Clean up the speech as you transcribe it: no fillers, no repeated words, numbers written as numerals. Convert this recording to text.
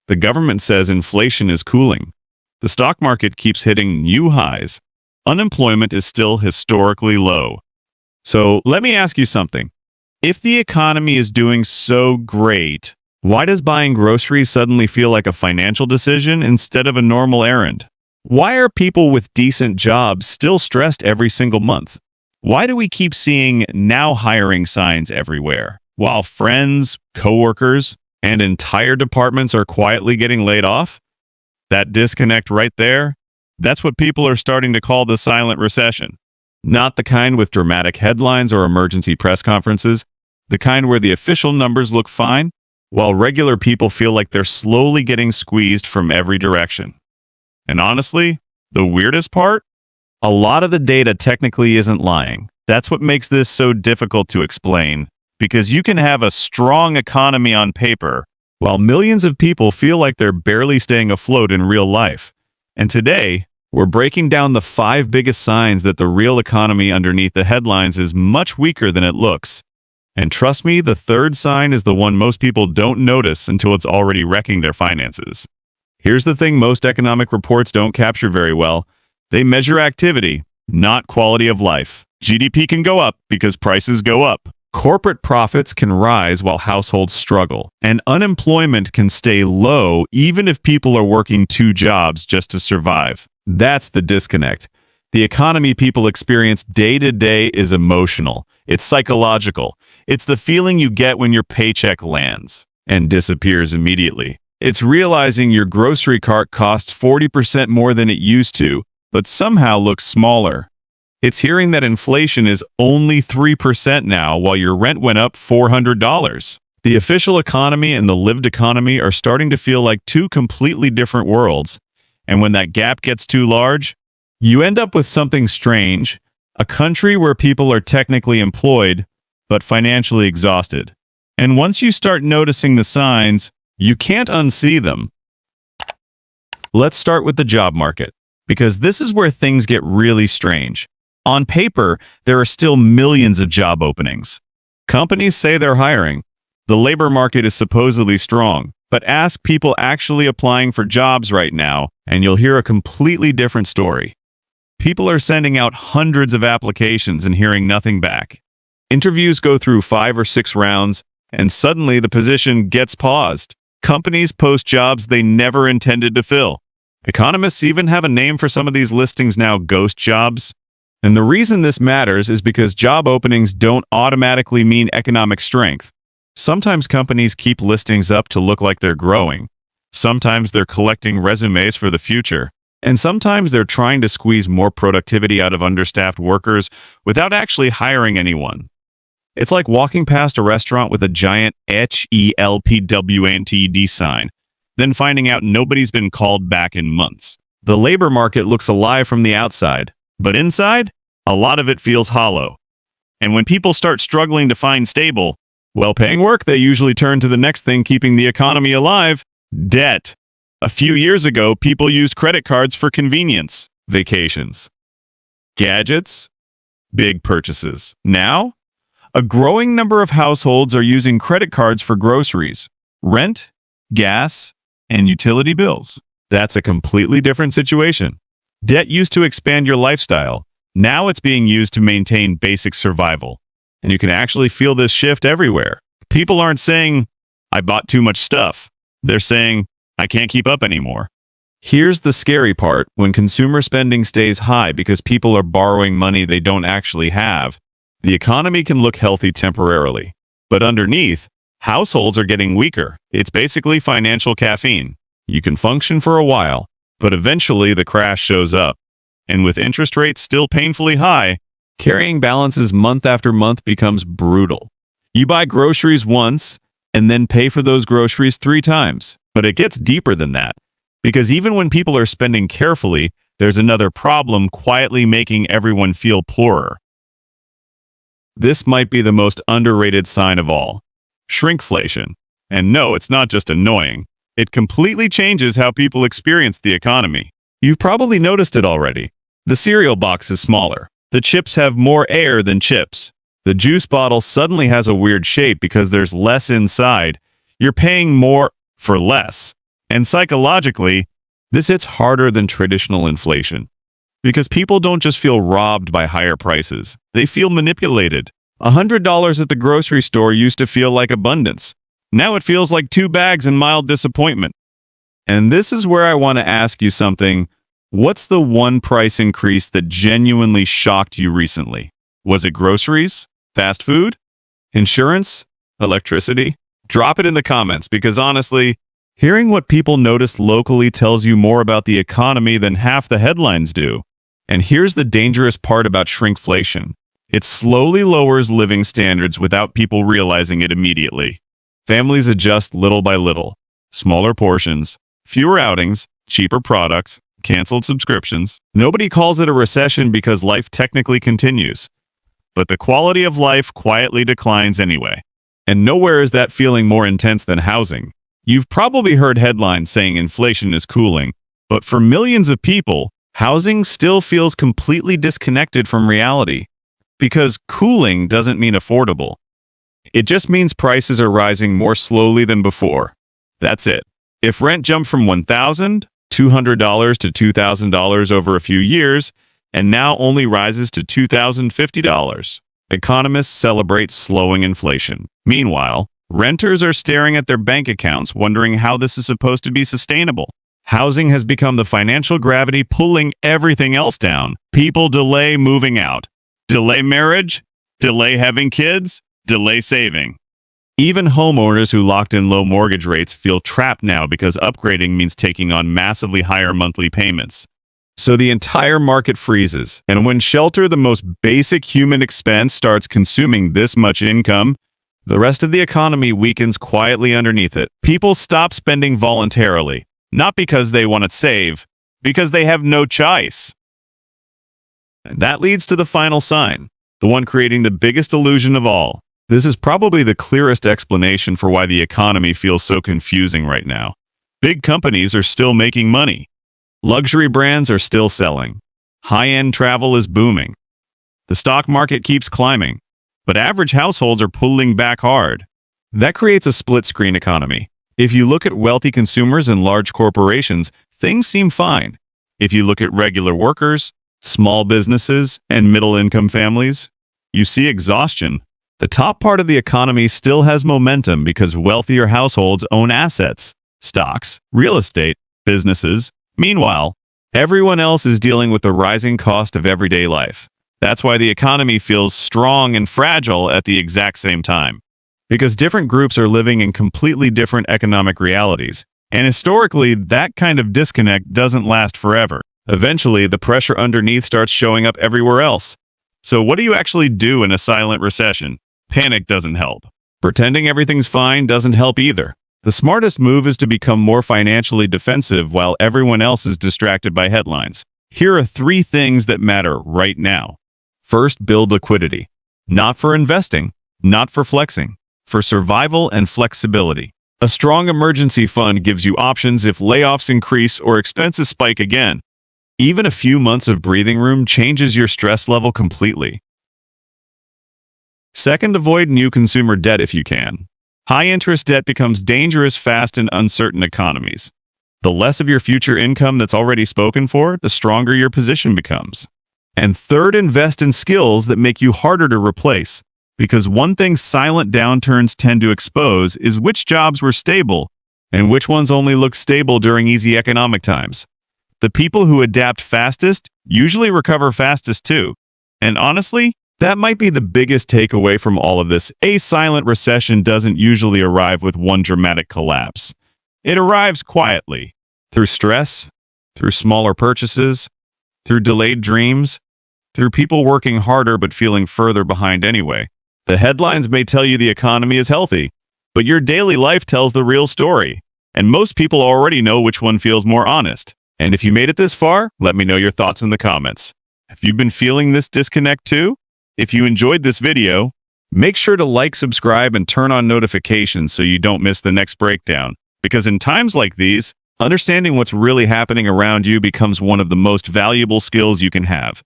The government says inflation is cooling. The stock market keeps hitting new highs. Unemployment is still historically low. So let me ask you something. If the economy is doing so great, why does buying groceries suddenly feel like a financial decision instead of a normal errand? Why are people with decent jobs still stressed every single month? Why do we keep seeing now hiring signs everywhere, while friends, coworkers, and entire departments are quietly getting laid off? That disconnect right there, that's what people are starting to call the silent recession. Not the kind with dramatic headlines or emergency press conferences, the kind where the official numbers look fine, while regular people feel like they're slowly getting squeezed from every direction. And honestly, the weirdest part? A lot of the data technically isn't lying. That's what makes this so difficult to explain, because you can have a strong economy on paper, while millions of people feel like they're barely staying afloat in real life. And today, we're breaking down the 5 biggest signs that the real economy underneath the headlines is much weaker than it looks. And trust me, the third sign is the one most people don't notice until it's already wrecking their finances. Here's the thing most economic reports don't capture very well. They measure activity, not quality of life. GDP can go up because prices go up. Corporate profits can rise while households struggle. And unemployment can stay low even if people are working 2 jobs just to survive. That's the disconnect. The economy people experience day to day is emotional. It's psychological. It's the feeling you get when your paycheck lands and disappears immediately. It's realizing your grocery cart costs 40% more than it used to, but somehow looks smaller. It's hearing that inflation is only 3% now while your rent went up $400. The official economy and the lived economy are starting to feel like 2 completely different worlds. And when that gap gets too large, you end up with something strange, a country where people are technically employed, but financially exhausted. And once you start noticing the signs, you can't unsee them. Let's start with the job market, because this is where things get really strange. On paper, there are still millions of job openings. Companies say they're hiring. The labor market is supposedly strong, but ask people actually applying for jobs right now, and you'll hear a completely different story. People are sending out hundreds of applications and hearing nothing back. Interviews go through 5 or 6 rounds, and suddenly the position gets paused. Companies post jobs they never intended to fill. Economists even have a name for some of these listings now: ghost jobs. And the reason this matters is because job openings don't automatically mean economic strength. Sometimes companies keep listings up to look like they're growing. Sometimes they're collecting resumes for the future. And sometimes they're trying to squeeze more productivity out of understaffed workers without actually hiring anyone. It's like walking past a restaurant with a giant HELPWANTED sign, then finding out nobody's been called back in months. The labor market looks alive from the outside, but inside, a lot of it feels hollow. And when people start struggling to find stable, well-paying work, they usually turn to the next thing keeping the economy alive: debt. A few years ago, people used credit cards for convenience, vacations, gadgets, big purchases. Now, a growing number of households are using credit cards for groceries, rent, gas, and utility bills. That's a completely different situation. Debt used to expand your lifestyle. Now it's being used to maintain basic survival. And you can actually feel this shift everywhere. People aren't saying, "I bought too much stuff." They're saying, "I can't keep up anymore." Here's the scary part: when consumer spending stays high because people are borrowing money they don't actually have, the economy can look healthy temporarily. But underneath, households are getting weaker. It's basically financial caffeine. You can function for a while, but eventually the crash shows up. And with interest rates still painfully high, carrying balances month after month becomes brutal. You buy groceries once and then pay for those groceries 3 times. But it gets deeper than that, because even when people are spending carefully, there's another problem quietly making everyone feel poorer. This might be the most underrated sign of all: shrinkflation. And no, it's not just annoying. It completely changes how people experience the economy. You've probably noticed it already. The cereal box is smaller. The chips have more air than chips. The juice bottle suddenly has a weird shape because there's less inside. You're paying more for less. And psychologically, this hits harder than traditional inflation. Because people don't just feel robbed by higher prices, they feel manipulated. $100 at the grocery store used to feel like abundance. Now it feels like 2 bags and mild disappointment. And this is where I want to ask you something. What's the one price increase that genuinely shocked you recently? Was it groceries? Fast food? Insurance? Electricity? Drop it in the comments because honestly, hearing what people noticed locally tells you more about the economy than half the headlines do. And here's the dangerous part about shrinkflation. It slowly lowers living standards without people realizing it immediately. Families adjust little by little. Smaller portions, fewer outings, cheaper products, canceled subscriptions. Nobody calls it a recession because life technically continues. But the quality of life quietly declines anyway. And nowhere is that feeling more intense than housing. You've probably heard headlines saying inflation is cooling, but for millions of people, housing still feels completely disconnected from reality. Because cooling doesn't mean affordable. It just means prices are rising more slowly than before. That's it. If rent jumped from $1,200 to $2,000 over a few years, and now only rises to $2,050, economists celebrate slowing inflation. Meanwhile, renters are staring at their bank accounts wondering how this is supposed to be sustainable. Housing has become the financial gravity pulling everything else down. People delay moving out. Delay marriage, delay having kids, delay saving. Even homeowners who locked in low mortgage rates feel trapped now because upgrading means taking on massively higher monthly payments. So the entire market freezes. And when shelter, the most basic human expense, starts consuming this much income, the rest of the economy weakens quietly underneath it. People stop spending voluntarily, not because they want to save, because they have no choice. And that leads to the final sign, the one creating the biggest illusion of all. This is probably the clearest explanation for why the economy feels so confusing right now. Big companies are still making money. Luxury brands are still selling. High-end travel is booming. The stock market keeps climbing, but average households are pulling back hard. That creates a split-screen economy. If you look at wealthy consumers and large corporations, things seem fine. If you look at regular workers, small businesses, and middle-income families, you see exhaustion. The top part of the economy still has momentum because wealthier households own assets, stocks, real estate, businesses. Meanwhile, everyone else is dealing with the rising cost of everyday life. That's why the economy feels strong and fragile at the exact same time. Because different groups are living in completely different economic realities. And historically, that kind of disconnect doesn't last forever. Eventually, the pressure underneath starts showing up everywhere else. So what do you actually do in a silent recession? Panic doesn't help. Pretending everything's fine doesn't help either. The smartest move is to become more financially defensive while everyone else is distracted by headlines. Here are 3 things that matter right now. First, build liquidity. Not for investing, not for flexing, for survival and flexibility. A strong emergency fund gives you options if layoffs increase or expenses spike again. Even a few months of breathing room changes your stress level completely. Second, avoid new consumer debt if you can. High-interest debt becomes dangerous fast in uncertain economies. The less of your future income that's already spoken for, the stronger your position becomes. And third, invest in skills that make you harder to replace. Because one thing silent downturns tend to expose is which jobs were stable and which ones only look stable during easy economic times. The people who adapt fastest usually recover fastest too. And honestly, that might be the biggest takeaway from all of this. A silent recession doesn't usually arrive with one dramatic collapse. It arrives quietly, through stress, through smaller purchases, through delayed dreams, through people working harder but feeling further behind anyway. The headlines may tell you the economy is healthy, but your daily life tells the real story. And most people already know which one feels more honest. And if you made it this far, let me know your thoughts in the comments. Have you been feeling this disconnect too? If you enjoyed this video, make sure to like, subscribe, and turn on notifications so you don't miss the next breakdown. Because in times like these, understanding what's really happening around you becomes one of the most valuable skills you can have.